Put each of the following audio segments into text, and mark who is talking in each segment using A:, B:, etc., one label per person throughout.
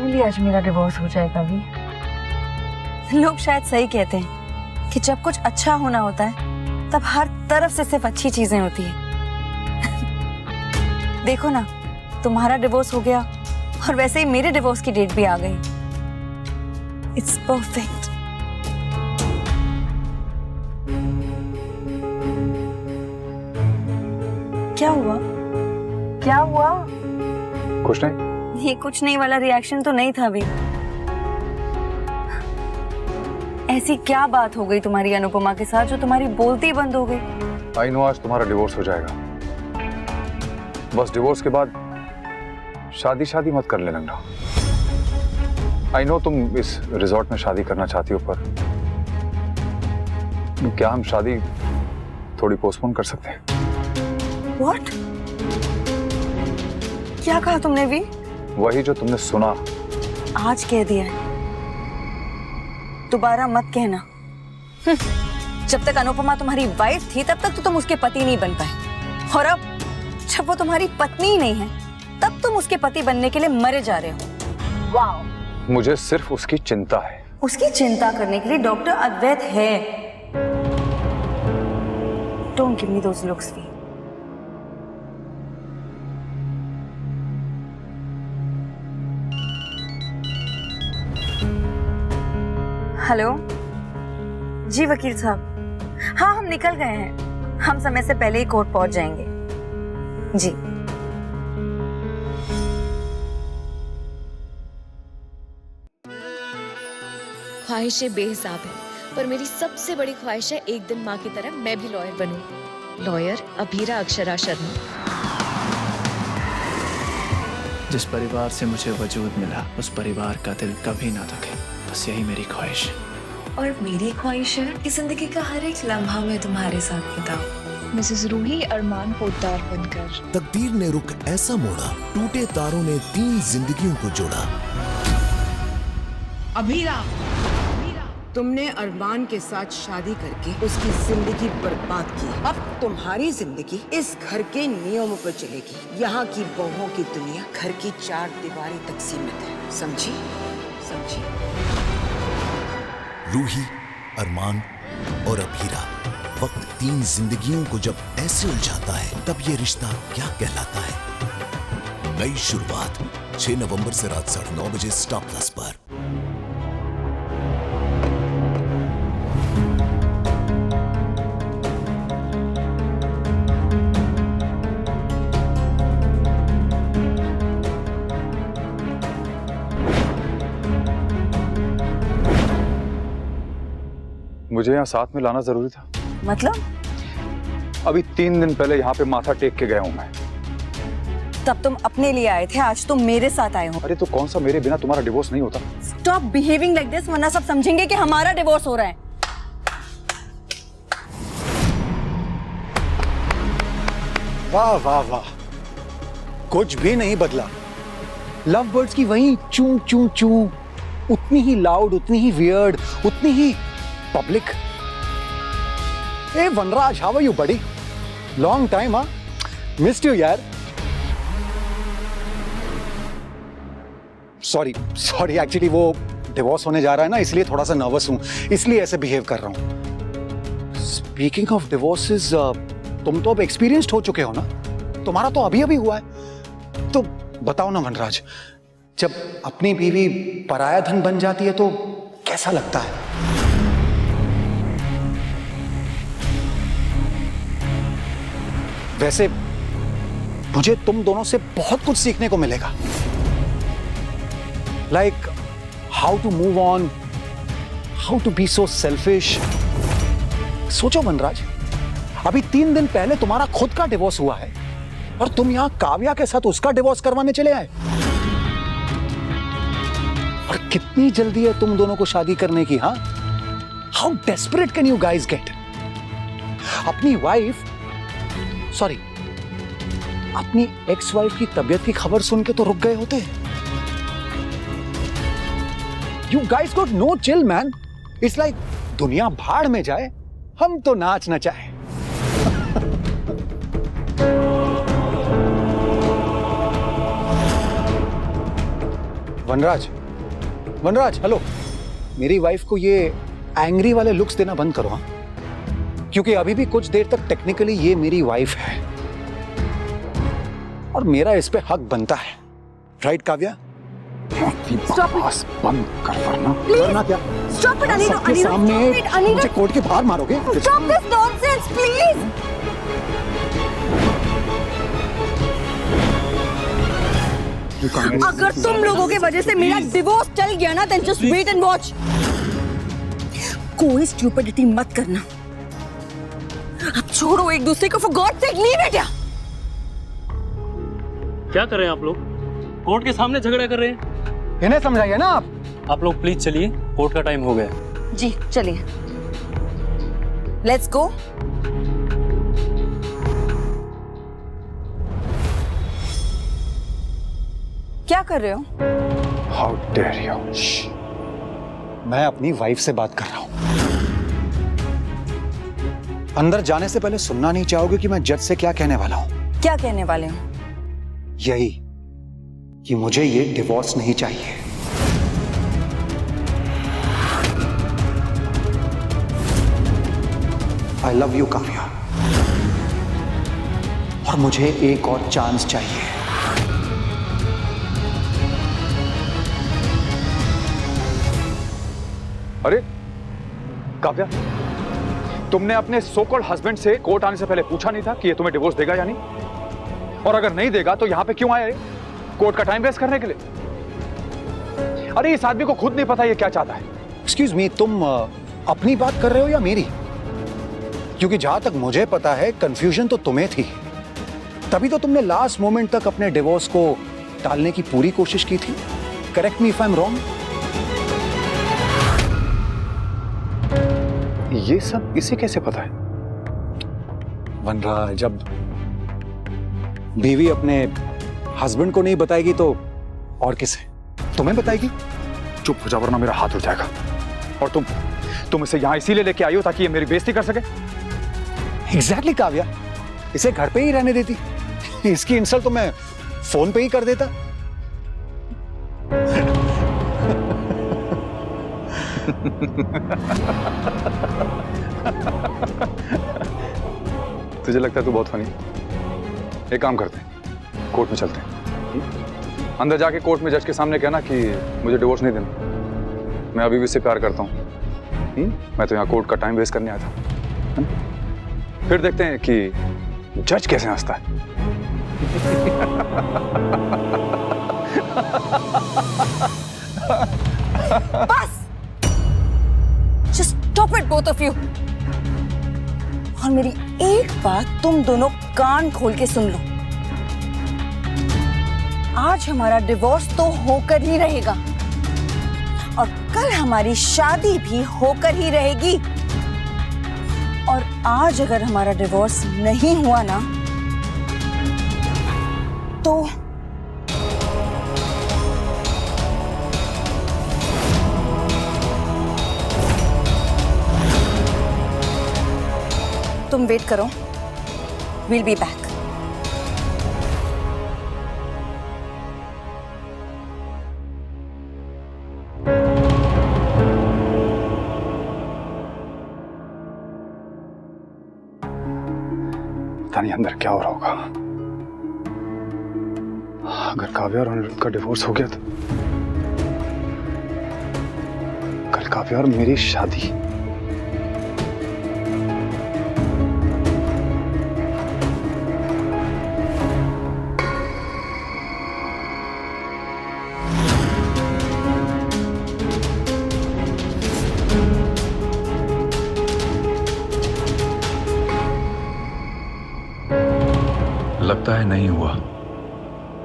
A: Hopefully आज मेरा divorce हो जाएगा भी।
B: लोग शायद सही कहते हैं कि जब कुछ अच्छा होना होता है तब हर तरफ से सिर्फ अच्छी चीजें होती है। देखो ना, तुम्हारा डिवोर्स हो गया और वैसे ही मेरे डिवोर्स की डेट भी आ गई। It's perfect. क्या हुआ?
A: क्या हुआ?
C: कुछ नहीं।
B: ये कुछ नहीं वाला रिएक्शन तो नहीं था अभी। ऐसी क्या बात हो गई तुम्हारी अनुपमा के साथ जो तुम्हारी बोलती ही बंद हो गई?
C: आई नो आज तुम्हारा डिवोर्स हो जाएगा, बस डिवोर्स के बाद शादी शादी मत कर लेना। आई नो तुम इस रिजॉर्ट में शादी करना चाहती हो, पर क्या हम शादी थोड़ी पोस्टपोन कर सकते हैं?
B: What? क्या कहा तुमने भी?
C: वही जो तुमने सुना।
B: आज कह दिया है, दोबारा मत कहना। जब तक अनुपमा तुम्हारी वाइफ थी तब तक तो तुम उसके पति नहीं बन पाए, और अब जब वो तुम्हारी पत्नी ही नहीं है तब तुम उसके पति बनने के लिए मरे जा रहे हो। वाह!
C: मुझे सिर्फ उसकी चिंता है।
B: उसकी चिंता करने के लिए डॉक्टर अद्वैत है। Don't give me those looks वी। हेलो जी वकील साहब, हाँ हम निकल गए हैं। हम समय से पहले ही कोर्ट पहुंच जाएंगे जी।
D: ख्वाहिशें बेहिसाब है, पर मेरी सबसे बड़ी ख्वाहिश है एक दिन माँ की तरह मैं भी लॉयर बनूं। लॉयर अभीरा अक्षरा शर्मा।
E: जिस परिवार से मुझे वजूद मिला उस परिवार का दिल कभी ना दुखे, बस यही मेरी ख्वाहिश है।
F: और मेरी ख्वाहिश है कि जिंदगी का हर एक लम्हा मैं तुम्हारे साथ बिताऊं।
D: मिसेस रूही अरमान पोद्दार बनकर।
G: तकदीर ने रुख ऐसा मोड़ा, टूटे तारों ने 3 जिंदगियों को जोड़ा।
H: अभीरा, तुमने अरमान के साथ शादी करके उसकी जिंदगी बर्बाद की। अब तुम्हारी जिंदगी इस घर के नियमों पर चलेगी। यहाँ की बहुओं की दुनिया घर की 4 दीवारी तक सीमित है, समझी? समझी?
G: रूही, अरमान और अभीरा, वक्त 3 जिंदगियों को जब ऐसे उलझाता है तब ये रिश्ता क्या कहलाता है? नई शुरुआत 6 नवंबर से रात 9:30 बजे स्टार प्लस पर।
C: मुझे यहाँ साथ में लाना जरूरी था।
B: मतलब?
C: अभी 3 दिन पहले यहाँ पे माथा टेक के गया हूँ मैं।
B: तब तुम अपने लिए आए थे, आज तुम मेरे साथ आए हो।
C: अरे तो कौन सा मेरे बिना तुम्हारा डिवोर्स नहीं होता?
B: स्टॉप बिहेविंग लाइक दिस, वरना सब समझेंगे कि हमारा डिवोर्स हो रहा है।
I: वाह वाह वाह, कुछ भी नहीं बदला। लव बर्ड्स की वही चू चू चू, उतनी ही लाउड, उतनी ही वियर्ड, उतनी ही पब्लिक। ए Vanraj, how are you buddy? Long time, हाँ? मिस्ड यू यार। सॉरी सॉरी, एक्चुअली वो डिवोर्स होने जा रहा है ना, इसलिए थोड़ा सा नर्वस हूं, इसलिए ऐसे बिहेव कर रहा हूं। स्पीकिंग ऑफ डिवोर्सेस, तुम तो अब एक्सपीरियंस्ड हो चुके हो ना? तुम्हारा तो अभी अभी हुआ है। तो बताओ ना वनराज, जब अपनी बीवी पराया धन बन जाती है तो कैसा लगता है? वैसे मुझे तुम दोनों से बहुत कुछ सीखने को मिलेगा। Like how to move on, how to be so selfish. सोचो वनराज, अभी 3 दिन पहले तुम्हारा खुद का डिवोर्स हुआ है और तुम यहां काव्या के साथ उसका डिवोर्स करवाने चले आए। और कितनी जल्दी है तुम दोनों को शादी करने की, हाँ? How desperate can you guys get? अपनी वाइफ, सॉरी, अपनी एक्स वाइफ की तबीयत की खबर सुन के तो रुक गए होते। You guys got no chill man. It's like दुनिया भाड़ में जाए, हम तो नाच नचाए। वनराज, वनराज हेलो, मेरी वाइफ को ये एंग्री वाले लुक्स देना बंद करो हाँ, क्योंकि अभी भी कुछ देर तक टेक्निकली ये मेरी वाइफ है और मेरा इस पे हक बनता है, राइट काव्या?
C: बकवास बंद कर वरना
I: वरना क्या?
B: Stop it, Anirudh!
I: सबके
B: Anirudh,
I: सामने
B: stop it, Anirudh!
I: मुझे कोर्ट के बाहर मारोगे?
B: Stop this nonsense, please! अगर तुम लोगों की वजह से मेरा डिवोर्स चल गया ना, then just wait and watch. कोई स्टूपिडिटी मत करना. अब छोड़ो एक दूसरे को, for God's sake, leave it here.
J: क्या कर रहे हैं आप लोग? कोर्ट के सामने झगड़ा कर रहे हैं?
I: इन्हें समझाइए ना
J: आप लोग प्लीज चलिए, कोर्ट का टाइम हो गया।
B: जी चलिए, लेट्स गो. क्या कर रहे हो?
C: How dare you!
I: मैं अपनी वाइफ से बात कर रहा हूं। अंदर जाने से पहले सुनना नहीं चाहोगे कि मैं जज से क्या कहने वाला हूं?
B: क्या कहने वाले हो?
I: यही कि मुझे ये डिवोर्स नहीं चाहिए। आई लव यू काव्या, और मुझे एक और चांस चाहिए।
C: अरे काव्या, तुमने अपने सो कॉल्ड हस्बैंड से कोर्ट आने से पहले पूछा नहीं था कि ये तुम्हें डिवोर्स देगा या नहीं? और अगर नहीं देगा तो यहां पे क्यों आया? कोर्ट का टाइम वेस्ट करने के लिए? अरे इस आदमी को खुद नहीं पता ये क्या चाहता है।
I: एक्सक्यूज मी, तुम अपनी बात कर रहे हो या मेरी? क्योंकि जहां तक मुझे पता है कंफ्यूजन तो तुम्हें थी, तभी तो तुमने लास्ट मोमेंट तक अपने डिवोर्स को टालने की पूरी कोशिश की थी। Correct me if I am wrong.
C: ये सब इसे कैसे पता है?
I: वनराज, जब बीवी अपने हस्बैंड को नहीं बताएगी तो और किसे? तुम्हें बताएगी?
C: चुप हो जा वरना मेरा हाथ उठ जाएगा। और तुम इसे यहां इसीलिए लेके आई हो ताकि ये मेरी बेइज्जती कर सके?
I: एग्जैक्टली काव्या, इसे घर पे ही रहने देती। इसकी इंसल्ट तो मैं फोन पे ही कर देता।
C: तुझे लगता है तू बहुत फनी? एक काम करते हैं, कोर्ट में चलते हैं। अंदर जाके कोर्ट में जज के सामने कहना कि मुझे डिवोर्स नहीं देना, मैं अभी भी इससे प्यार करता हूँ। मैं तो यहाँ कोर्ट का टाइम वेस्ट करने आया था। फिर देखते हैं कि जज कैसे हंसता है।
B: बस! Just stop it, both of you. और मेरी एक बात तुम दोनों कान खोल के सुन लो। आज हमारा डिवोर्स तो होकर ही रहेगा और कल हमारी शादी भी होकर ही रहेगी। और आज अगर हमारा डिवोर्स नहीं हुआ ना तो तुम वेट करो, we'll be back.
C: पता नहीं अंदर क्या हो रहा होगा। अगर काव्या और अनिरुद्ध का डिवोर्स हो गया तो कल काव्या और मेरी शादी।
K: लगता है नहीं हुआ।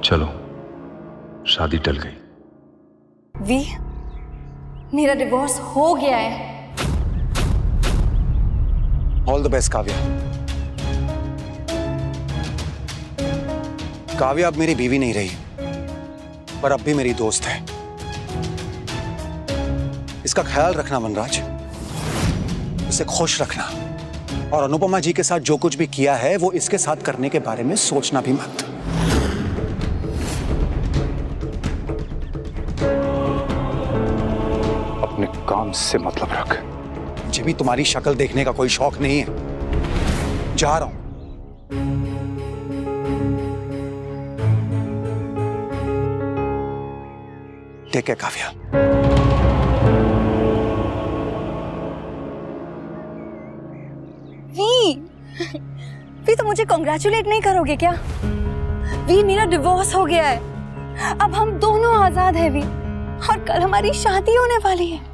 K: चलो, शादी टल गई।
B: वी, मेरा डिवोर्स हो गया है।
I: All the best Kavya. Kavya अब मेरी बीवी नहीं रही, पर अब भी मेरी दोस्त है। इसका ख्याल रखना वनराज, इसे खुश रखना, और अनुपमा जी के साथ जो कुछ भी किया है वो इसके साथ करने के बारे में सोचना भी मत। मुझसे मतलब रख। मुझे भी तुम्हारी शक्ल देखने का कोई शौक नहीं है। जा रहा हूं। Take care Kavya.
B: वी तो मुझे कांग्रेचुलेट नहीं करोगे क्या? वी, मेरा डिवोर्स हो गया है। अब हम दोनों आजाद हैं वी, और कल हमारी शादी होने वाली है।